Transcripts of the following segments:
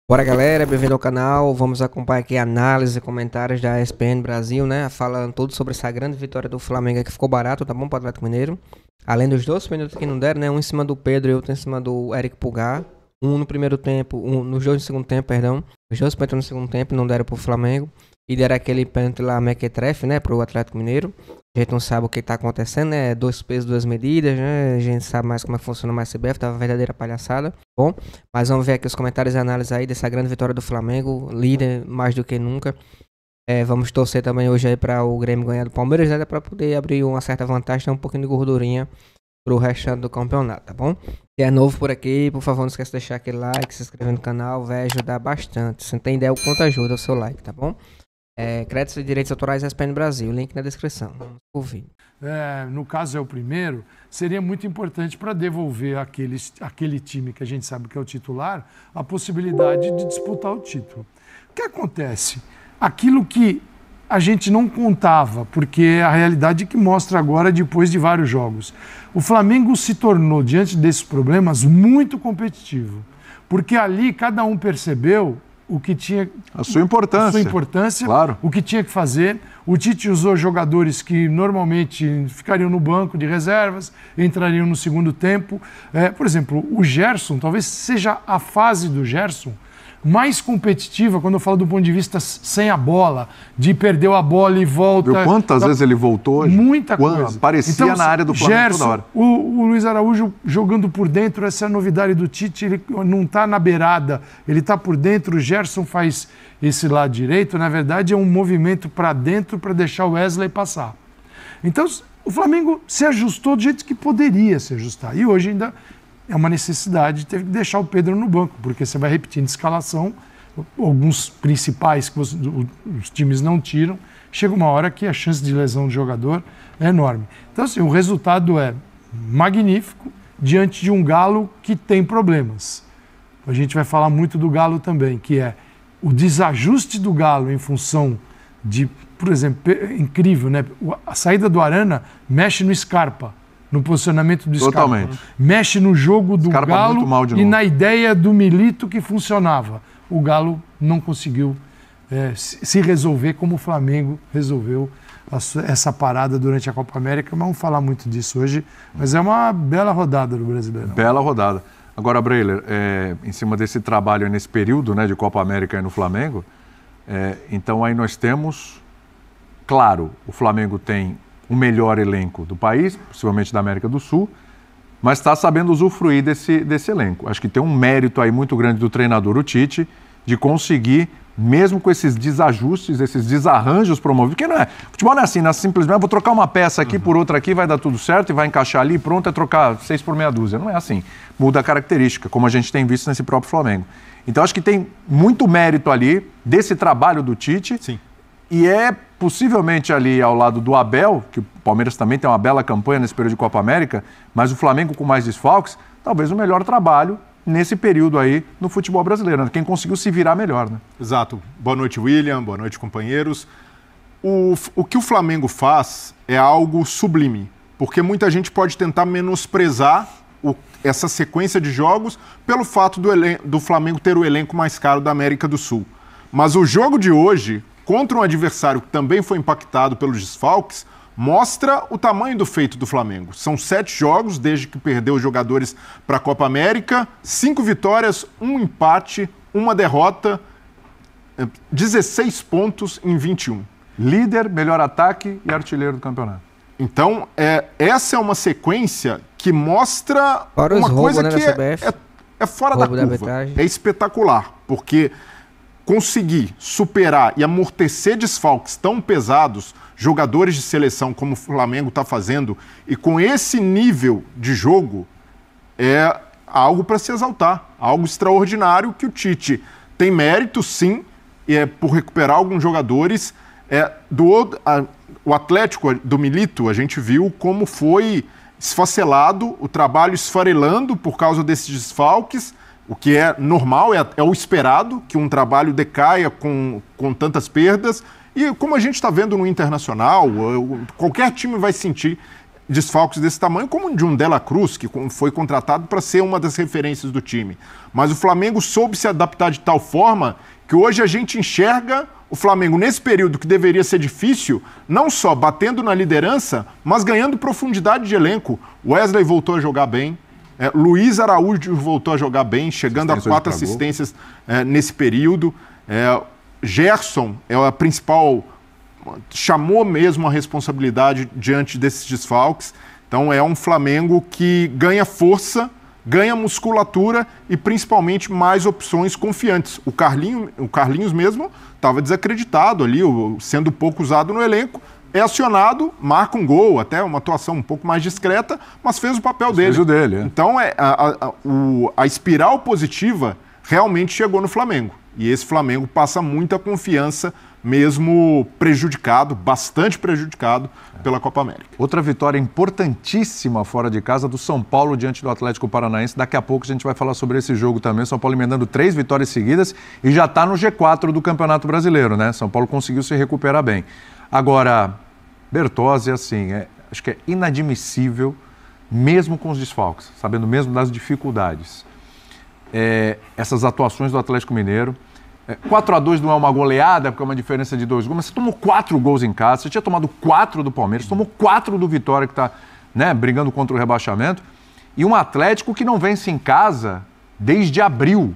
Bora, galera, bem-vindo ao canal. Vamos acompanhar aqui a análise e comentários da ESPN Brasil, né? Falando tudo sobre essa grande vitória do Flamengo que ficou barato, tá bom, para o Atlético Mineiro. Além dos 2 minutos que não deram, né? Um em cima do Pedro e outro em cima do Eric Pulgar. Um no primeiro tempo, nos dois no segundo tempo, perdão. Os dois pênaltis no segundo tempo não deram pro Flamengo. E deram aquele pênalti lá, mequetrefe, né? Pro Atlético Mineiro. A gente não sabe o que tá acontecendo, né? 2 pesos, 2 medidas, né? A gente sabe mais como é que funciona mais CBF, tá uma verdadeira palhaçada. Bom, mas vamos ver aqui os comentários e análises aí dessa grande vitória do Flamengo, líder mais do que nunca. Vamos torcer também hoje aí para o Grêmio ganhar do Palmeiras, né? Para poder abrir uma certa vantagem, ter um pouquinho de gordurinha pro restante do campeonato, tá bom? Se é novo por aqui, por favor, não esqueça de deixar aquele like, se inscrever no canal, vai ajudar bastante. Se não tem ideia o quanto ajuda o seu like, tá bom? Créditos e direitos autorais ESPN Brasil, link na descrição. Vamos ouvir. No caso é o primeiro, seria muito importante para devolver aquele time que a gente sabe que é o titular a possibilidade de disputar o título. O que acontece? Aquilo que a gente não contava, porque é a realidade que mostra agora depois de vários jogos. O Flamengo se tornou, diante desses problemas, muito competitivo, porque ali cada um percebeu o que tinha... A sua importância, claro. O que tinha que fazer. O Tite usou jogadores que normalmente ficariam no banco de reservas, entrariam no segundo tempo. Por exemplo, o Gerson, talvez seja a fase do Gerson mais competitiva, quando eu falo do ponto de vista sem a bola, de perder a bola e volta. Viu quantas vezes ele voltou hoje? Muita coisa. Parecia então, na área do Flamengo Gerson, toda hora. O Luiz Araújo jogando por dentro, essa é a novidade do Tite, ele não está na beirada, ele está por dentro, o Gerson faz esse lado direito, na verdade é um movimento para dentro para deixar o Wesley passar. Então o Flamengo se ajustou do jeito que poderia se ajustar, e hoje ainda é uma necessidade, teve que deixar o Pedro no banco, porque você vai repetindo escalação, alguns principais que os times não tiram, chega uma hora que a chance de lesão do jogador é enorme. Então, assim, o resultado é magnífico diante de um Galo que tem problemas. A gente vai falar muito do Galo também, que é o desajuste do Galo em função de, por exemplo, incrível, né? A saída do Arana mexe no Scarpa, no posicionamento do Scarpa. Totalmente. Mexe no jogo do Scarpa Galo muito mal de novo. E na ideia do Milito que funcionava. O Galo não conseguiu se resolver como o Flamengo resolveu essa parada durante a Copa América. Mas vamos falar muito disso hoje. Mas é uma bela rodada do Brasileirão. Bela rodada. Agora, Breiler, em cima desse trabalho, nesse período, né, de Copa América aí no Flamengo, então aí nós temos, claro, o Flamengo tem o melhor elenco do país, possivelmente da América do Sul, mas está sabendo usufruir desse elenco. Acho que tem um mérito aí muito grande do treinador, o Tite, de conseguir, mesmo com esses desajustes, esses desarranjos promovidos, porque não é, futebol não é assim, simplesmente vou trocar uma peça aqui por outra aqui, vai dar tudo certo e vai encaixar ali, pronto, é trocar 6 por meia dúzia. Não é assim, muda a característica, como a gente tem visto nesse próprio Flamengo. Então acho que tem muito mérito ali desse trabalho do Tite. Sim. E possivelmente ali ao lado do Abel, que o Palmeiras também tem uma bela campanha nesse período de Copa América, mas o Flamengo com mais desfalques, talvez o melhor trabalho nesse período aí no futebol brasileiro, né? Quem conseguiu se virar melhor, né? Exato. Boa noite, William. Boa noite, companheiros. O que o Flamengo faz é algo sublime, porque muita gente pode tentar menosprezar essa sequência de jogos pelo fato do Flamengo ter o elenco mais caro da América do Sul. Mas o jogo de hoje, contra um adversário que também foi impactado pelos desfalques, mostra o tamanho do feito do Flamengo. São 7 jogos desde que perdeu os jogadores para a Copa América, 5 vitórias, 1 empate, 1 derrota, 16 pontos em 21. Líder, melhor ataque e artilheiro do campeonato. Então, essa é uma sequência que mostra uma coisa que é fora da curva. É espetacular, porque conseguir superar e amortecer desfalques tão pesados, jogadores de seleção como o Flamengo está fazendo, e com esse nível de jogo, é algo para se exaltar, algo extraordinário que o Tite tem mérito, sim, por recuperar alguns jogadores. O Atlético do Milito, a gente viu como foi esfacelado, o trabalho esfarelando por causa desses desfalques, o que é normal, é o esperado, que um trabalho decaia com tantas perdas. E como a gente está vendo no Internacional, qualquer time vai sentir desfalques desse tamanho, como o de um Dela Cruz, que foi contratado para ser uma das referências do time. Mas o Flamengo soube se adaptar de tal forma que hoje a gente enxerga o Flamengo, nesse período que deveria ser difícil, não só batendo na liderança, mas ganhando profundidade de elenco. Wesley voltou a jogar bem, Luiz Araújo voltou a jogar bem, chegando a 4 assistências nesse período. Gerson é a principal, chamou mesmo a responsabilidade diante desses desfalques. Então é um Flamengo que ganha força, ganha musculatura e principalmente mais opções confiantes. O Carlinhos mesmo estava desacreditado ali, sendo pouco usado no elenco, é acionado, marca um gol, até uma atuação um pouco mais discreta, mas fez o papel dele. Fez o dele, é. Então a espiral positiva realmente chegou no Flamengo. E esse Flamengo passa muita confiança, mesmo prejudicado, bastante prejudicado pela Copa América. Outra vitória importantíssima fora de casa do São Paulo diante do Atlético Paranaense. Daqui a pouco a gente vai falar sobre esse jogo também. São Paulo emendando 3 vitórias seguidas e já está no G4 do Campeonato Brasileiro, né? São Paulo conseguiu se recuperar bem. Agora, Bertozzi, assim, acho que é inadmissível, mesmo com os desfalques, sabendo mesmo das dificuldades, essas atuações do Atlético Mineiro. 4-2 não é uma goleada, porque é uma diferença de 2 gols, mas você tomou 4 gols em casa, você tinha tomado 4 do Palmeiras, tomou 4 do Vitória, que está, né, brigando contra o rebaixamento, e um Atlético que não vence em casa desde abril.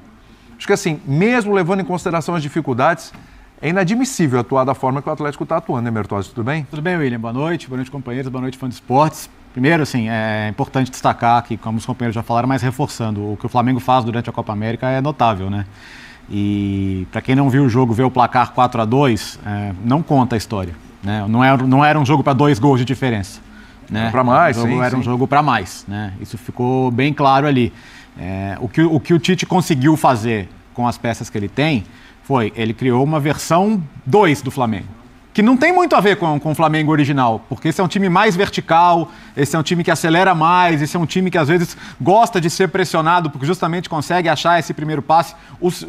Acho que assim, mesmo levando em consideração as dificuldades, é inadmissível atuar da forma que o Atlético está atuando, né, Bertozzi? Tudo bem? Tudo bem, William. Boa noite, companheiros, boa noite, fã de esportes. Primeiro, assim, é importante destacar que, como os companheiros já falaram, mas reforçando, o que o Flamengo faz durante a Copa América é notável, né? E para quem não viu o jogo, ver o placar 4-2, não conta a história, né? Não era um jogo para 2 gols de diferença, né? Para mais, sim. Era um jogo para mais, né? Isso ficou bem claro ali. O que o Tite conseguiu fazer com as peças que ele tem foi, ele criou uma versão 2 do Flamengo, que não tem muito a ver com o Flamengo original, porque esse é um time mais vertical, esse é um time que acelera mais, esse é um time que às vezes gosta de ser pressionado, porque justamente consegue achar esse primeiro passe.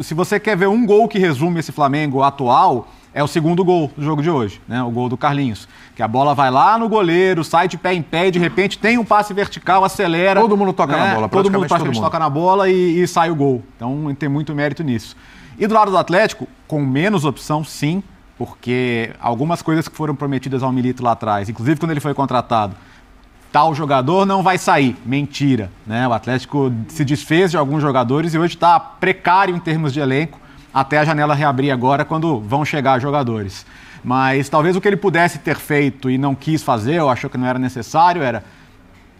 Se você quer ver um gol que resume esse Flamengo atual, é o segundo gol do jogo de hoje, né? O gol do Carlinhos, que a bola vai lá no goleiro, sai de pé em pé e de repente tem um passe vertical, acelera. Todo mundo toca na bola, todo mundo praticamente toca na bola e sai o gol. Então tem muito mérito nisso. E do lado do Atlético, com menos opção, sim, porque algumas coisas que foram prometidas ao Milito lá atrás, inclusive quando ele foi contratado, tal jogador não vai sair. Mentira, né? O Atlético se desfez de alguns jogadores e hoje está precário em termos de elenco, até a janela reabrir agora, quando vão chegar jogadores. Mas talvez o que ele pudesse ter feito e não quis fazer, ou achou que não era necessário,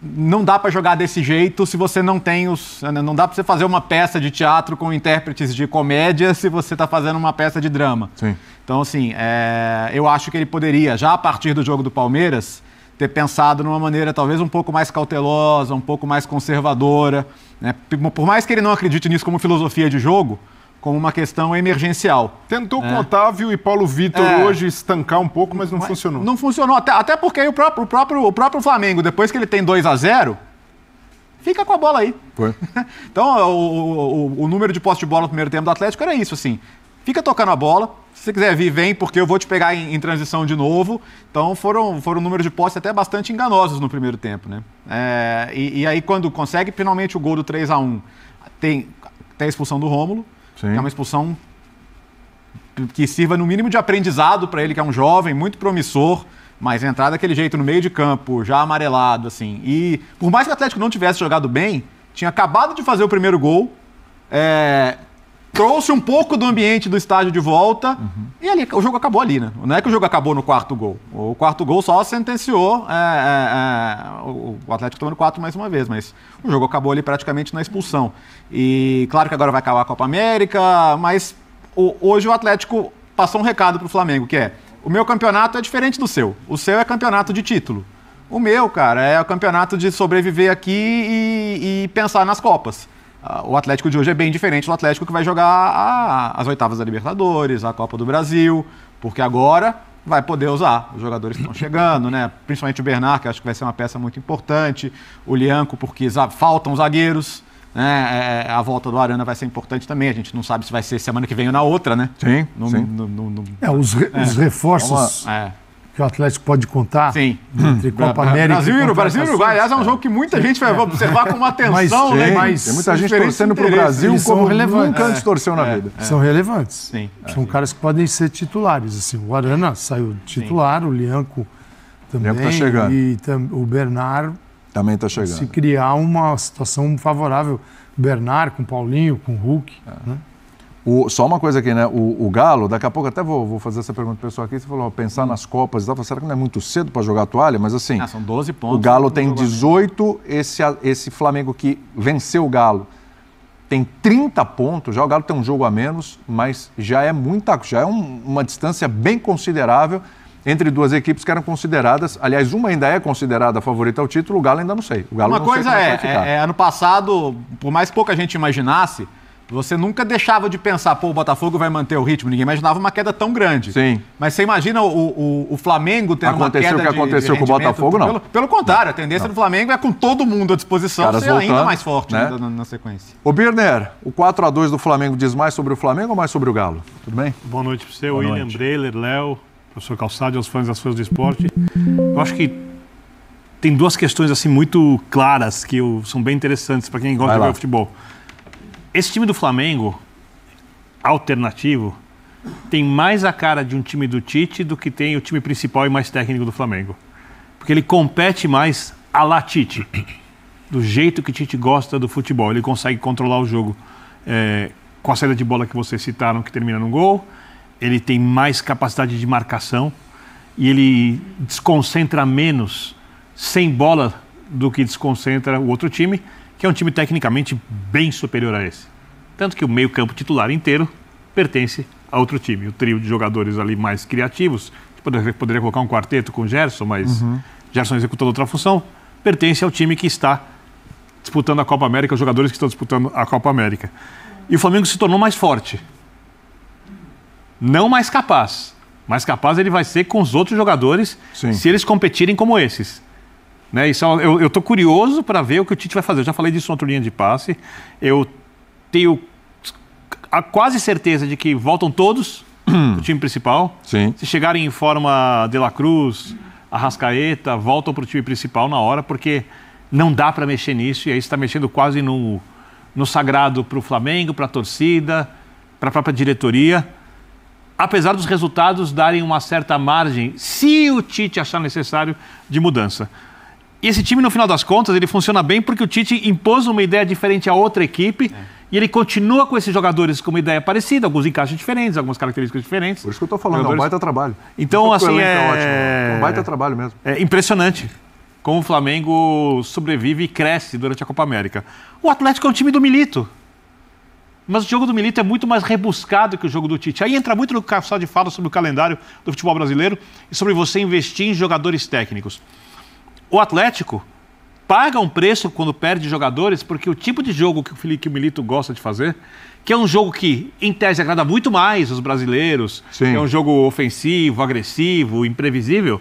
não dá para jogar desse jeito se você não tem não dá para você fazer uma peça de teatro com intérpretes de comédia se você está fazendo uma peça de drama. Sim. Então, assim, eu acho que ele poderia, já a partir do jogo do Palmeiras, ter pensado numa maneira talvez um pouco mais cautelosa, um pouco mais conservadora, né? Por mais que ele não acredite nisso como filosofia de jogo, como uma questão emergencial. Tentou com Otávio e Paulo Vitor hoje estancar um pouco, mas não funcionou. Não funcionou, até porque o próprio Flamengo, depois que ele tem 2-0, fica com a bola aí. Foi. Então, o número de posse de bola no primeiro tempo do Atlético era isso, assim. Fica tocando a bola, se você quiser vir, vem, porque eu vou te pegar em transição de novo. Então, foram números de posse até bastante enganosos no primeiro tempo, né? E aí, quando consegue finalmente o gol do 3-1, tem a expulsão do Rômulo. Sim. Que é uma expulsão que sirva no mínimo de aprendizado para ele, que é um jovem muito promissor, mas entrar daquele jeito no meio de campo, já amarelado, assim. E por mais que o Atlético não tivesse jogado bem, tinha acabado de fazer o primeiro gol, trouxe um pouco do ambiente do estádio de volta, e ali o jogo acabou ali, né? Não é que o jogo acabou no 4º gol. O 4º gol só sentenciou o Atlético tomando 4 mais uma vez, mas o jogo acabou ali praticamente na expulsão. E claro que agora vai acabar a Copa América, mas hoje o Atlético passou um recado para o Flamengo, que o meu campeonato é diferente do seu. O seu é campeonato de título. O meu, cara, é o campeonato de sobreviver aqui e pensar nas Copas. O Atlético de hoje é bem diferente do Atlético que vai jogar as oitavas da Libertadores, a Copa do Brasil, porque agora vai poder usar. Os jogadores estão chegando, né? Principalmente o Bernard, que acho que vai ser uma peça muito importante. O Lianco, porque faltam zagueiros. Né? A volta do Arana vai ser importante também. A gente não sabe se vai ser semana que vem ou na outra, né? Sim. Os reforços que o Atlético pode contar. Sim. Entre Copa América Brasil e Uruguai. Aliás, é um jogo que muita gente vai observar com uma atenção, né? Tem muita gente torcendo pro Brasil como nunca antes torceu na vida. São relevantes. Sim. São caras que podem ser titulares. Assim, o Arana saiu titular, o Lianco também. Tá chegando. E o Bernard também tá chegando. Se criar uma situação favorável. Bernard com Paulinho, com Hulk. Né? Só uma coisa aqui, né? O Galo, daqui a pouco até vou fazer essa pergunta pro pessoal aqui. Você falou, pensar nas Copas e tal. Será que não é muito cedo para jogar a toalha? Mas assim, são 12 pontos. O Galo tem 18, esse Flamengo que venceu o Galo tem 30 pontos. Já o Galo tem um jogo a menos, mas já é uma distância bem considerável entre duas equipes que eram consideradas, aliás, uma ainda é considerada a favorita ao título, o Galo ainda não sei. O Galo uma não coisa sei ano passado, por mais pouca gente imaginasse, você nunca deixava de pensar, o Botafogo vai manter o ritmo, ninguém imaginava uma queda tão grande. Sim. Mas você imagina o Flamengo tendo uma queda o que aconteceu com o Botafogo, não. Pelo contrário, a tendência do Flamengo é com todo mundo à disposição ser ainda mais forte, né? na sequência. Ô Birner, o 4-2 do Flamengo diz mais sobre o Flamengo ou mais sobre o Galo? Tudo bem? Boa noite para você, William, Breiler, Léo, professor Calçado e aos fãs das fãs do esporte. Eu acho que tem duas questões assim muito claras que são bem interessantes para quem gosta de ver futebol. Esse time do Flamengo, alternativo, tem mais a cara de um time do Tite do que tem o time principal e mais técnico do Flamengo. Porque ele compete mais à la Tite, do jeito que Tite gosta do futebol. Ele consegue controlar o jogo com a saída de bola que vocês citaram, que termina no gol. Ele tem mais capacidade de marcação e ele desconcentra menos sem bola do que desconcentra o outro time, que é um time tecnicamente bem superior a esse. Tanto que o meio-campo titular inteiro pertence a outro time. O trio de jogadores ali mais criativos, poderia colocar um quarteto com o Gerson, mas Gerson executando outra função, pertence ao time que está disputando a Copa América, os jogadores que estão disputando a Copa América. E o Flamengo se tornou mais forte. Não mais capaz. Mais capaz ele vai ser com os outros jogadores, se eles competirem como esses. Né? Isso, eu estou curioso para ver o que o Tite vai fazer. Eu já falei disso na outra linha de passe. Eu tenho a quase certeza de que voltam todos do time principal. Sim. Se chegarem em forma De La Cruz, Arrascaeta, voltam para o time principal na hora, porque não dá para mexer nisso. E aí você está mexendo quase no sagrado para o Flamengo, para a torcida, para a própria diretoria. Apesar dos resultados darem uma certa margem, se o Tite achar necessário, de mudança. E esse time, no final das contas, ele funciona bem porque o Tite impôs uma ideia diferente a outra equipe e ele continua com esses jogadores com uma ideia parecida, alguns encaixes diferentes, algumas características diferentes. Por isso que eu estou falando, é um baita trabalho. Então, assim, é um baita trabalho mesmo. É impressionante como o Flamengo sobrevive e cresce durante a Copa América. O Atlético é um time do Milito. Mas o jogo do Milito é muito mais rebuscado que o jogo do Tite. Aí entra muito no que o Calçado fala sobre o calendário do futebol brasileiro e sobre você investir em jogadores técnicos. O Atlético paga um preço quando perde jogadores porque o tipo de jogo que o Milito gosta de fazer, que é um jogo que, em tese, agrada muito mais os brasileiros, que é um jogo ofensivo, agressivo, imprevisível.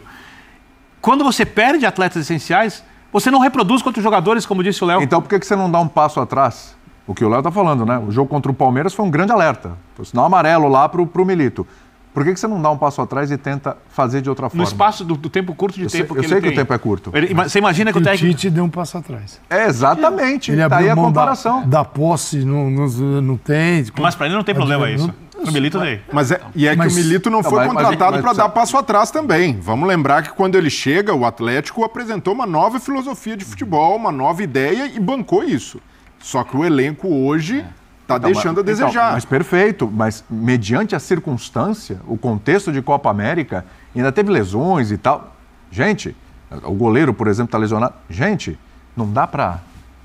Quando você perde atletas essenciais, você não reproduz contra os jogadores, como disse o Léo. Então por que você não dá um passo atrás? O que o Léo está falando, né? O jogo contra o Palmeiras foi um grande alerta. Foi sinal amarelo lá para o Milito. Por que você não dá um passo atrás e tenta fazer de outra forma? No espaço do tempo curto de tempo que ele tem. Eu sei que o tempo é curto. Você imagina que o técnico... O Tite deu um passo atrás. Exatamente. Ele abriu a comparação. Da posse, não tem... Mas para ele não tem problema isso. O Milito tem. Que o Milito não foi contratado para dar passo atrás também. Vamos lembrar que quando ele chega, o Atlético apresentou uma nova filosofia de futebol, uma nova ideia e bancou isso. Só que o elenco hoje está deixando a desejar. Mas perfeito, mas mediante a circunstância, o contexto de Copa América, ainda teve lesões e tal. Gente, o goleiro, por exemplo, está lesionado. Gente, não dá para...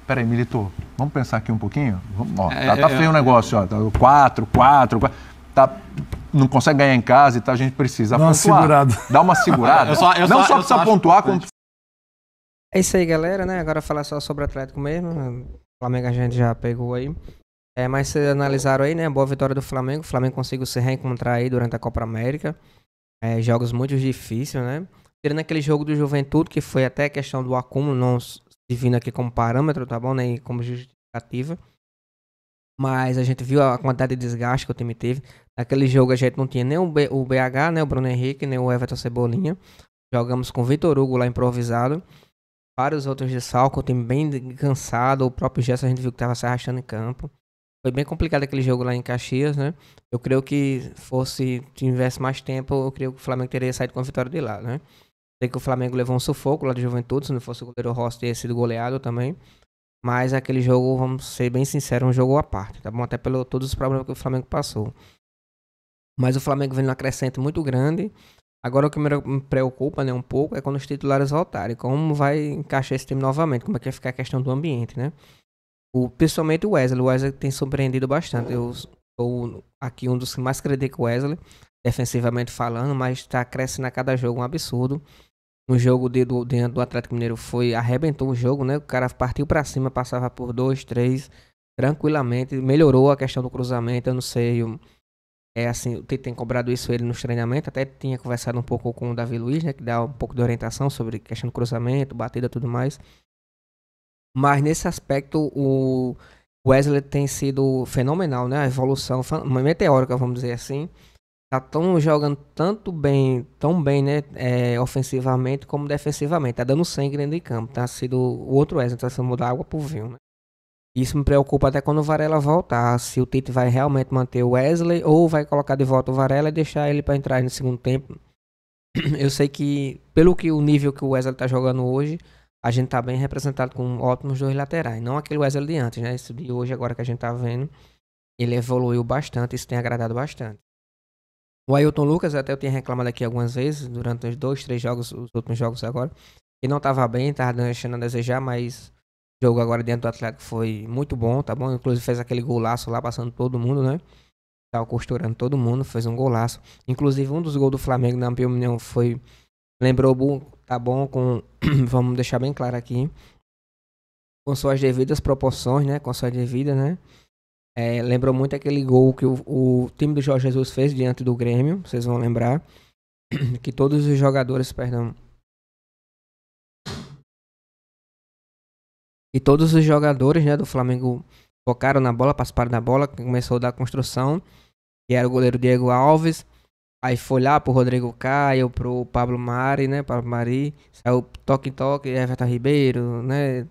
Peraí, Milito, vamos pensar aqui um pouquinho? Tá feio o negócio, ó. 4. Não consegue ganhar em casa e tal, a gente precisa pontuar. Dá uma segurada. Não só precisa pontuar, como... É isso aí, galera, né? Agora falar só sobre o Atlético mesmo. O Flamengo a gente já pegou aí. Mas vocês analisaram aí, né? Boa vitória do Flamengo. O Flamengo conseguiu se reencontrar aí durante a Copa América. Jogos muito difíceis, né? Tirando aquele jogo do Juventude, que foi até questão do acúmulo, não vindo aqui como parâmetro, tá bom? Nem como justificativa. Mas a gente viu a quantidade de desgaste que o time teve. Naquele jogo a gente não tinha nem o BH, né, o Bruno Henrique, nem o Everton Cebolinha. Jogamos com o Vitor Hugo lá improvisado. Vários outros desfalques, o time bem cansado. O próprio Gerson a gente viu que estava se arrastando em campo. Foi bem complicado aquele jogo lá em Caxias, né? Eu creio que tivesse mais tempo, eu creio que o Flamengo teria saído com a vitória de lá, né? Sei que o Flamengo levou um sufoco lá de Juventude, se não fosse o goleiro Rossi, teria sido goleado também. Mas aquele jogo, vamos ser bem sinceros, um jogo à parte, tá bom? Até pelo todos os problemas que o Flamengo passou. Mas o Flamengo vem numa crescente muito grande. Agora o que me preocupa, né, um pouco é quando os titulares voltarem. Como vai encaixar esse time novamente? Como é que vai ficar a questão do ambiente, né? Principalmente o Wesley. O Wesley tem surpreendido bastante. Eu sou aqui um dos que mais critico o Wesley, defensivamente falando, mas está crescendo a cada jogo um absurdo. No jogo dentro do Atlético Mineiro arrebentou o jogo, né? O cara partiu pra cima, passava por 2, 3, tranquilamente. Melhorou a questão do cruzamento, eu não sei. Assim, o Tite tem cobrado isso ele nos treinamentos. Até tinha conversado um pouco com o Davi Luiz, né? Que dá um pouco de orientação sobre questão do cruzamento, batida e tudo mais. Mas nesse aspecto, o Wesley tem sido fenomenal, né? A evolução meteórica, vamos dizer assim. Tá jogando tão bem, né? Ofensivamente como defensivamente. Tá dando sangue dentro de campo. Tá sido o outro Wesley, tá sendo mudar água pro vinho, né? Isso me preocupa até quando o Varela voltar. Se o Tite vai realmente manter o Wesley ou vai colocar de volta o Varela e deixar ele para entrar no segundo tempo. Eu sei que, pelo que o nível que o Wesley tá jogando hoje, a gente tá bem representado com ótimos dois laterais. Não aquele Wesley de antes, né? Esse de hoje, agora que a gente tá vendo, ele evoluiu bastante. Isso tem agradado bastante. O Ailton Lucas, até eu tinha reclamado aqui algumas vezes, durante os 2, 3 jogos, os últimos jogos agora, que não estava bem, estava deixando a desejar, mas o jogo agora dentro do Atlético foi muito bom, tá bom? Inclusive fez aquele golaço lá, passando todo mundo, né? Tava costurando todo mundo, fez um golaço. Inclusive um dos gols do Flamengo, na minha opinião, lembrou, tá bom, vamos deixar bem claro aqui, com suas devidas proporções, né? Com suas devidas, né? Lembrou muito aquele gol que o time do Jorge Jesus fez diante do Grêmio, vocês vão lembrar, que todos os jogadores, né, do Flamengo focaram na bola, passaram na bola, começou a dar construção, que era o goleiro Diego Alves, aí foi lá pro Rodrigo Caio, pro Pablo Mari, saiu toque, Everton Ribeiro, né,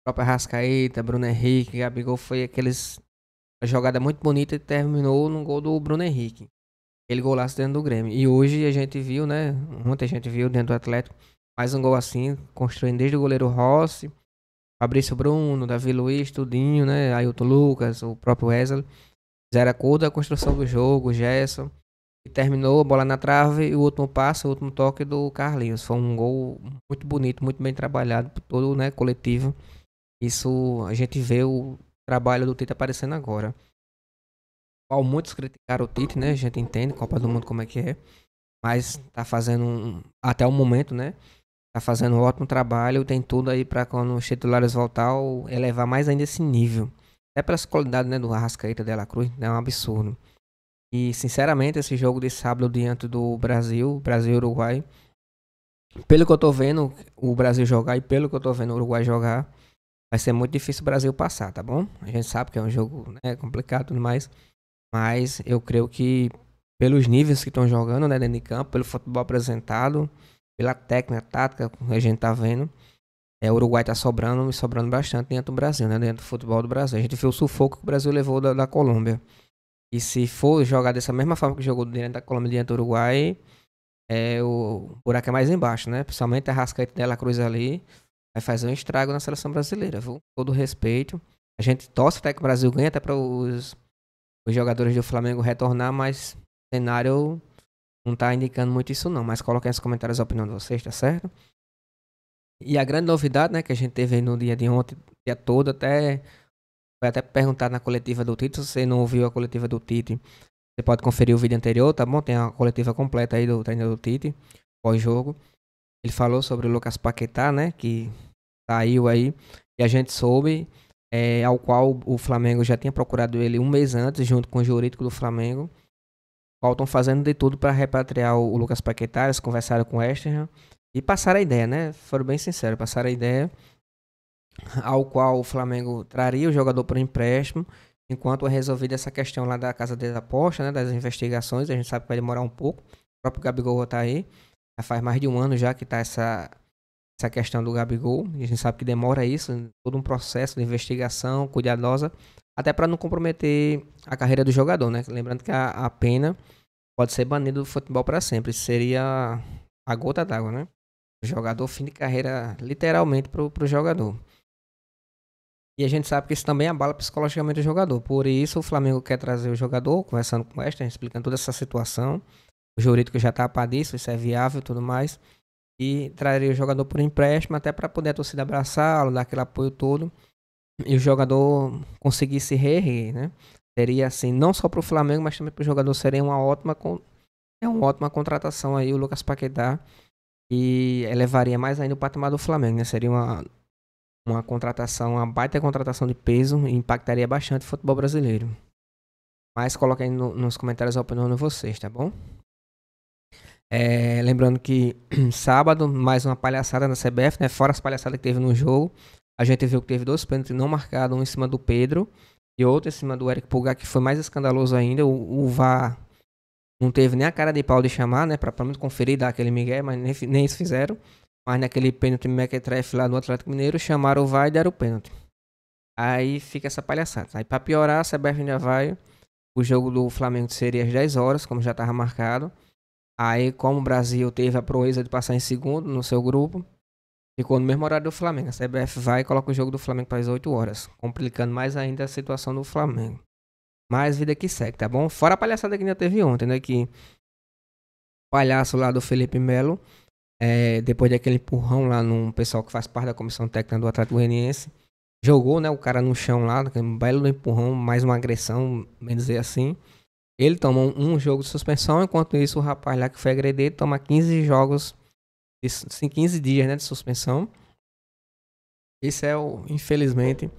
própria Arrascaeta, Bruno Henrique, Gabigol, foi a jogada muito bonita e terminou no gol do Bruno Henrique. Ele golaço dentro do Grêmio. E hoje a gente viu, né? Ontem a gente viu dentro do Atlético mais um gol assim, construindo desde o goleiro Rossi, Fabrício Bruno, Davi Luiz, Tudinho, né? Ailton Lucas, o próprio Wesley. Fizeram a cor da construção do jogo, o Gerson. E terminou a bola na trave e o último passe, o último toque do Carlinhos. Foi um gol muito bonito, muito bem trabalhado por todo, né, coletivo. Isso a gente vê o trabalho do Tite aparecendo agora. Muitos criticaram o Tite, né? A gente entende, Copa do Mundo como é que é. Mas tá fazendo, até o momento, né? Tá fazendo um ótimo trabalho. Tem tudo aí pra quando os titulares voltar, elevar mais ainda esse nível. Até pelas qualidades, né? Do Arrascaeta, de La Cruz, é um absurdo. E, sinceramente, esse jogo de sábado diante do Brasil e Uruguai, pelo que eu tô vendo o Brasil jogar e pelo que eu tô vendo o Uruguai jogar, vai ser muito difícil o Brasil passar, tá bom? A gente sabe que é um jogo, né, complicado e tudo mais. Mas eu creio que pelos níveis que estão jogando, né, dentro de campo, pelo futebol apresentado, pela técnica, tática que a gente tá vendo, o Uruguai tá sobrando bastante dentro do Brasil, né, dentro do futebol do Brasil. A gente viu o sufoco que o Brasil levou da Colômbia. E se for jogar dessa mesma forma que jogou dentro da Colômbia e dentro do Uruguai, o buraco é mais embaixo, né? Principalmente a Arrascaeta de La Cruz ali, vai fazer um estrago na seleção brasileira, viu? Todo respeito. A gente torce até que o Brasil ganhe, até para os jogadores do Flamengo retornar, mas o cenário não tá indicando muito isso não. Mas coloquem nos comentários a opinião de vocês, tá certo? E a grande novidade, né, que a gente teve aí no dia de ontem, dia todo, foi até perguntar na coletiva do Tite. Se você não ouviu a coletiva do Tite, você pode conferir o vídeo anterior, tá bom? Tem a coletiva completa aí do treinador do Tite, pós-jogo. Ele falou sobre o Lucas Paquetá, né, que saiu aí, e a gente soube, ao qual o Flamengo já tinha procurado ele um mês antes, junto com o jurídico do Flamengo, qual estão fazendo de tudo para repatriar o Lucas Paquetá. Eles conversaram com o Westerham e passaram a ideia, né, foram bem sinceros, passaram a ideia ao qual o Flamengo traria o jogador por empréstimo enquanto é resolvida essa questão lá da casa de aposta, né, das investigações. A gente sabe que vai demorar um pouco. O próprio Gabigol tá aí. Já faz mais de um ano já que tá essa questão do Gabigol. E a gente sabe que demora isso, todo um processo de investigação cuidadosa, até para não comprometer a carreira do jogador, né? Lembrando que a pena pode ser banido do futebol para sempre. Isso seria a gota d'água, né? O jogador, fim de carreira, literalmente, pro jogador. E a gente sabe que isso também abala psicologicamente o jogador. Por isso, o Flamengo quer trazer o jogador, conversando com o Wester, explicando toda essa situação. O jurídico já está para disso, isso é viável e tudo mais. E traria o jogador por empréstimo, até para poder a torcida abraçá-lo, dar aquele apoio todo. E o jogador conseguir se reerguer, né? Seria assim, não só para o Flamengo, mas também para o jogador seria uma ótima contratação aí, o Lucas Paquetá. E elevaria mais ainda o patamar do Flamengo, né? Seria uma contratação, uma baita contratação de peso e impactaria bastante o futebol brasileiro. Mas coloquem nos comentários a opinião de vocês, tá bom? Lembrando que sábado, mais uma palhaçada na CBF, né? Fora as palhaçadas que teve no jogo. A gente viu que teve 2 pênaltis não marcados, um em cima do Pedro e outro em cima do Eric Pulgar, que foi mais escandaloso ainda. O VAR não teve nem a cara de pau de chamar, né? Pra pelo menos conferir, dar aquele migué, mas nem isso fizeram. Mas naquele pênalti mequetrefe lá no Atlético Mineiro, chamaram o VAR e deram o pênalti. Aí fica essa palhaçada. Aí pra piorar, a CBF ainda vai. O jogo do Flamengo seria às 10 horas, como já estava marcado. Aí, como o Brasil teve a proeza de passar em segundo no seu grupo, ficou no mesmo horário do Flamengo. A CBF vai e coloca o jogo do Flamengo para as 8 horas, complicando mais ainda a situação do Flamengo. Mais vida que segue, tá bom? Fora a palhaçada que ainda teve ontem, né? Que o palhaço lá do Felipe Melo, depois daquele empurrão lá no pessoal que faz parte da comissão técnica do Atlético Goianiense, jogou, né, o cara no chão lá, um belo empurrão, mais uma agressão, bem dizer assim. Ele tomou um jogo de suspensão, enquanto isso o rapaz lá que foi agredido toma 15 jogos, 15 dias, né, de suspensão. Isso infelizmente,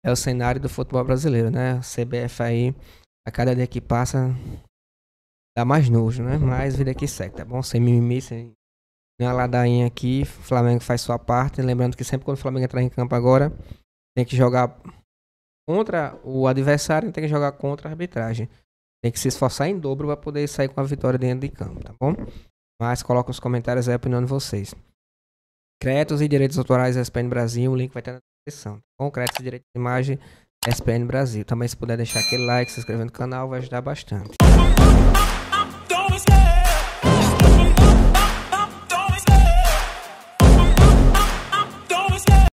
é o cenário do futebol brasileiro, né? A CBF aí, a cada dia que passa, dá mais nojo, né? Mais vida que segue, tá bom? Sem mimimi, sem uma ladainha aqui, o Flamengo faz sua parte. Lembrando que sempre quando o Flamengo entrar em campo agora, tem que jogar contra o adversário, tem que jogar contra a arbitragem. Tem que se esforçar em dobro para poder sair com a vitória dentro de campo, tá bom? Mas coloca nos comentários aí a opinião de vocês. Créditos e direitos autorais ESPN Brasil, o link vai estar na descrição, tá bom? Créditos e direitos de imagem ESPN Brasil. Também se puder deixar aquele like, se inscrever no canal, vai ajudar bastante.